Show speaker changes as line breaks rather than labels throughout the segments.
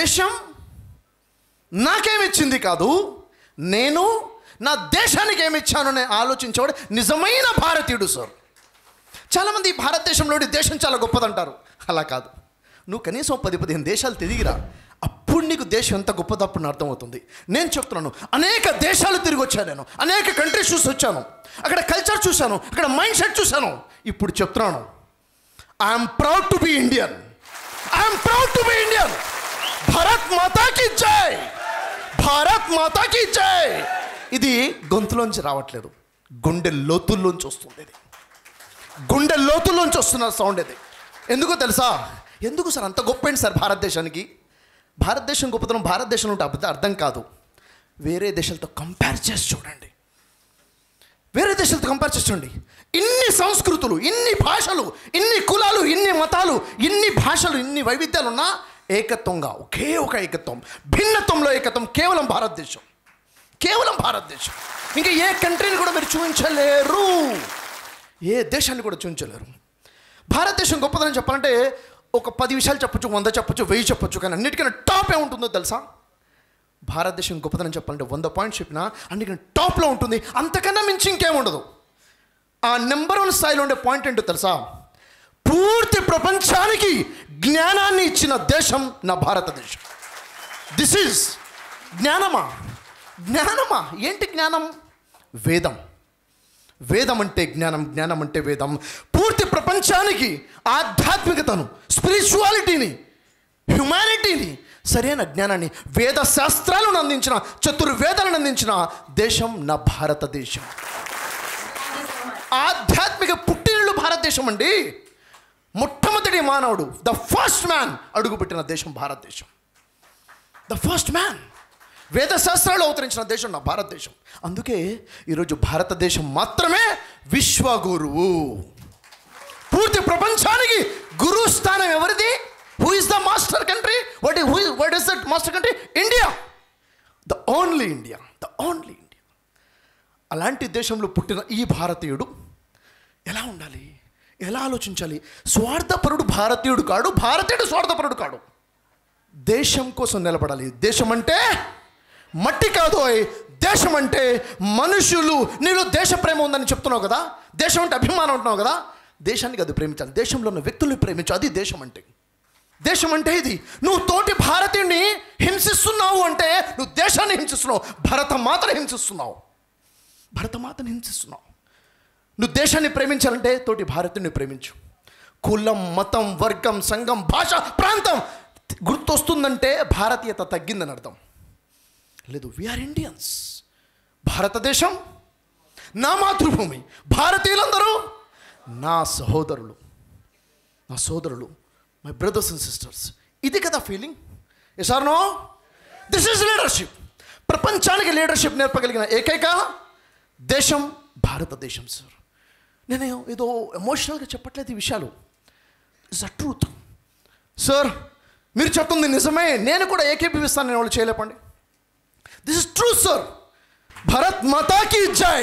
దేశం నాకేమిచ్చింది కాదు, నేను నా దేశానికి ఏమిచ్చాను అని ఆలోచించేవాడు నిజమైన భారతీయుడు సార్. చాలామంది భారతదేశంలోని దేశం చాలా గొప్పదంటారు. అలా కాదు. నువ్వు కనీసం 10-15 దేశాలు తిరిగిరా, అప్పుడు నీకు దేశం ఎంత గొప్పదో అప్పుడు అర్థమవుతుంది. నేను చెప్తున్నాను, అనేక దేశాలు తిరిగి వచ్చాను, నేను అనేక కంట్రీస్ చూసి వచ్చాను, అక్కడ కల్చర్ చూశాను, అక్కడ మైండ్ సెట్ చూశాను. ఇప్పుడు చెప్తున్నాను, I'm proud to be Indian, I'm proud to be Indian. Bharat మాతాకి జై, భారత్ మాతాకి జై. ఇది గొంతులోంచి రావట్లేదు, గుండె లోతుల్లోంచి వస్తుంది. ఇది గుండె లోతుల్లోంచి వస్తున్న సౌండ్ ఇది. ఎందుకో తెలుసా? ఎందుకు సార్ అంత గొప్ప ఏంటి సార్ భారతదేశానికి? భారతదేశం గొప్పతనం భారతదేశంలో ఉంటే అర్థం కాదు. వేరే దేశాలతో కంపేర్ చేసి చూడండి, వేరే దేశాలతో కంపేర్ చేసి చూడండి. ఇన్ని సంస్కృతులు, ఇన్ని భాషలు, ఇన్ని కులాలు, ఇన్ని మతాలు, ఇన్ని భాషలు, ఇన్ని వైవిధ్యాలు ఉన్నా ఏకత్వంగా ఒకే ఒక ఏకత్వం, భిన్నత్వంలో ఏకత్వం కేవలం భారతదేశం, కేవలం భారతదేశం. ఇంకా ఏ కంట్రీని కూడా మీరు చూపించలేరు, ఏ దేశాన్ని కూడా చూపించలేరు. భారతదేశం గొప్పదని చెప్పాలంటే ఒక 10 విషయాలు చెప్పొచ్చు, 100 చెప్పొచ్చు, 1000 చెప్పొచ్చు, కానీ అన్నిటికన్నా టాప్ ఏముంటుందో తెలుసా? భారతదేశం గొప్పదని చెప్పాలంటే 100 పాయింట్స్ చెప్పినా అన్నిటికన్నా టాప్లో ఉంటుంది, అంతకన్నా మించి ఇంకేముండదు. ఆ నెంబర్ 1 స్థాయిలో ఉండే పాయింట్ ఏంటో తెలుసా? పూర్తి ప్రపంచానికి జ్ఞానాన్ని ఇచ్చిన దేశం నా భారతదేశం. దిస్ ఈజ్ జ్ఞానమా? జ్ఞానమా? ఏంటి జ్ఞానం? వేదం. వేదం అంటే జ్ఞానం, జ్ఞానం అంటే వేదం. పూర్తి ప్రపంచానికి ఆధ్యాత్మికతను, స్పిరిచువాలిటీని, హ్యుమానిటీని, సరైన జ్ఞానాన్ని, వేద శాస్త్రాలను అందించిన, చతుర్వేదాలను అందించిన దేశం నా భారతదేశం. ఆధ్యాత్మిక పుట్టినిల్లు భారతదేశం అండి. మొట్టమొదటి మానవుడు, ద ఫస్ట్ మ్యాన్ అడుగుపెట్టిన దేశం భారతదేశం. The first man. వేద శాస్త్రాలు అవతరించిన దేశం నా భారతదేశం. అందుకే ఈరోజు భారతదేశం మాత్రమే విశ్వగురువు. పూర్తి ప్రపంచానికి గురువు స్థానం ఎవరిది? Who is the master country? What is that master country? India. The only India, the only India. అలాంటి దేశంలో పుట్టిన ఈ భారతీయుడు ఎలా ఉండాలి, ఎలా ఆలోచించాలి? స్వార్థపరుడు భారతీయుడు కాడు, భారతీయుడు స్వార్థపరుడు కాడు. దేశం కోసం నిలబడాలి. దేశం అంటే మట్టి కాదు, దేశం అంటే మనుషులు. నీలో దేశ ప్రేమ ఉందని చెప్తున్నావు కదా, దేశం అంటే అభిమానం ఉంటున్నావు కదా, దేశానికి అది ప్రేమించాలి, దేశంలో ఉన్న వ్యక్తుల్ని ప్రేమించాలి. అది దేశం అంటే. దేశం అంటే ఇది. నువ్వు తోటి భారతీయుడిని హింసిస్తున్నావు అంటే నువ్వు దేశాన్ని హింసిస్తున్నావు, భరతమాతను హింసిస్తున్నావు, భరతమాతను హింసిస్తున్నావు. నువ్వు దేశాన్ని ప్రేమించాలంటే తోటి భారతీయుడిని ప్రేమించు. కులం, మతం, వర్గం, సంఘం, భాష, ప్రాంతం గుర్తొస్తుందంటే భారతీయత తగ్గిందని అర్థం లేదు. We are Indians. భారతదేశం నా మాతృభూమి, భారతీయులందరూ నా సహోదరులు, నా సోదరులు, మై బ్రదర్స్ అండ్ సిస్టర్స్. ఇది కదా feeling. Yes or no? This is leadership. ప్రపంచానికి లీడర్షిప్ నేర్పగలిగిన ఏకైక దేశం భారతదేశం సార్. నేను ఏదో ఎమోషనల్గా చెప్పట్లేదు ఈ విషయాలు. It's a truth sir. మీరు చెప్తుంది నిజమే, నేను కూడా ఏకీభవిస్తాను. నేను వాళ్ళు చేయలేపండి. This is true sir. Bharat మాతాకి జై.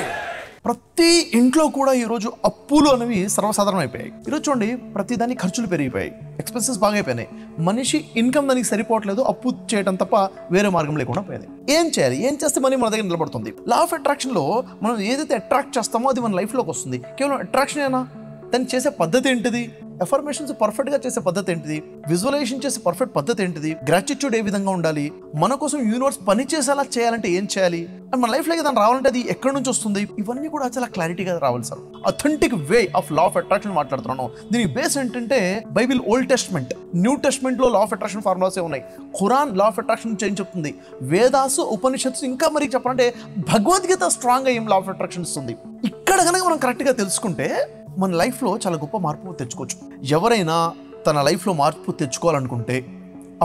ప్రతి ఇంట్లో కూడా ఈరోజు అప్పులు అనేవి సర్వసాధారణం అయిపోయాయి. ఈరోజు చూడండి, ప్రతిదాన్ని ఖర్చులు పెరిగిపోయాయి, ఎక్స్పెన్సెస్ బాగా అయిపోయినాయి. మనిషి ఇన్కమ్ దానికి సరిపోవట్లేదు, అప్పు చేయడం తప్ప వేరే మార్గం లేకుండా పోయింది. ఏం చేయాలి? ఏం చేస్తే మనీ మన దగ్గర నిలబడుతుంది? లా ఆఫ్ అట్రాక్షన్లో మనం ఏదైతే అట్రాక్ట్ చేస్తామో అది మన లైఫ్లోకి వస్తుంది. కేవలం అట్రాక్షన్ ఏనా? దాన్ని చేసే పద్ధతి ఏంటిది? ఎఫర్మేషన్స్ పర్ఫెక్ట్గా చేసే పద్ధతి ఏంటిది? విజువలైజేషన్ చేసే పర్ఫెక్ట్ పద్ధతి ఏంటిది? గ్రాటిట్యూడ్ ఏ విధంగా ఉండాలి? మన కోసం యూనివర్స్ పని చేసేలా చేయాలంటే ఏం చేయాలి? అండ్ మన లైఫ్లో దాన్ని రావాలంటే అది ఎక్కడి నుంచి వస్తుంది? ఇవన్నీ కూడా చాలా క్లారిటీగా రావాలి sir. Authentic way of law of attraction మాట్లాడుతున్నాను. దీనికి బేస్ ఏంటంటే బైబిల్, ఓల్డ్ టెస్ట్మెంట్, న్యూ టెస్ట్మెంట్లో లా ఆఫ్ అట్రాక్షన్ ఫార్ములాసే ఉన్నాయి. ఖురాన్ లా ఆఫ్ అట్రాక్షన్ ఏం చెప్తుంది? వేదాసు, ఉపనిషత్తు, ఇంకా మరి చెప్పాలంటే భగవద్గీత స్ట్రాంగ్గా ఏం లా ఆఫ్ అట్రాక్షన్ ఇస్తుంది. ఇక్కడ కనుక మనం కరెక్ట్గా తెలుసుకుంటే మన లైఫ్లో చాలా గొప్ప మార్పు తెచ్చుకోవచ్చు. ఎవరైనా తన లైఫ్లో మార్పు తెచ్చుకోవాలనుకుంటే,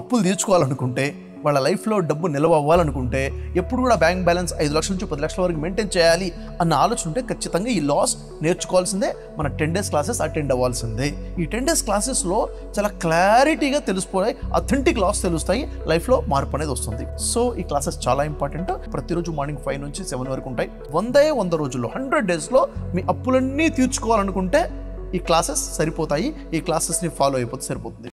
అప్పులు తీర్చుకోవాలనుకుంటే, వాళ్ళ లైఫ్లో డబ్బు నిల్వ అవ్వాలనుకుంటే, ఎప్పుడు కూడా బ్యాంక్ బ్యాలెన్స్ 5 లక్షల నుంచి 10 లక్షల వరకు మెయింటైన్ చేయాలి అన్న ఆలోచన ఉంటే ఖచ్చితంగా ఈ లాస్ నేర్చుకోవాల్సిందే. మన 10 days క్లాసెస్ అటెండ్ అవ్వాల్సిందే. ఈ 10 days క్లాసెస్లో చాలా క్లారిటీగా తెలిసిపోయాయి, అథెంటిక్ లాస్ తెలుస్తాయి, లైఫ్లో మార్పు అనేది వస్తుంది. సో ఈ క్లాసెస్ చాలా ఇంపార్టెంట్. ప్రతిరోజు మార్నింగ్ 5 నుంచి 7 వరకు ఉంటాయి. 100 రోజుల్లో 100 daysలో మీ అప్పులన్నీ తీర్చుకోవాలనుకుంటే ఈ క్లాసెస్ సరిపోతాయి. ఈ క్లాసెస్ని ఫాలో అయిపోతే సరిపోతుంది.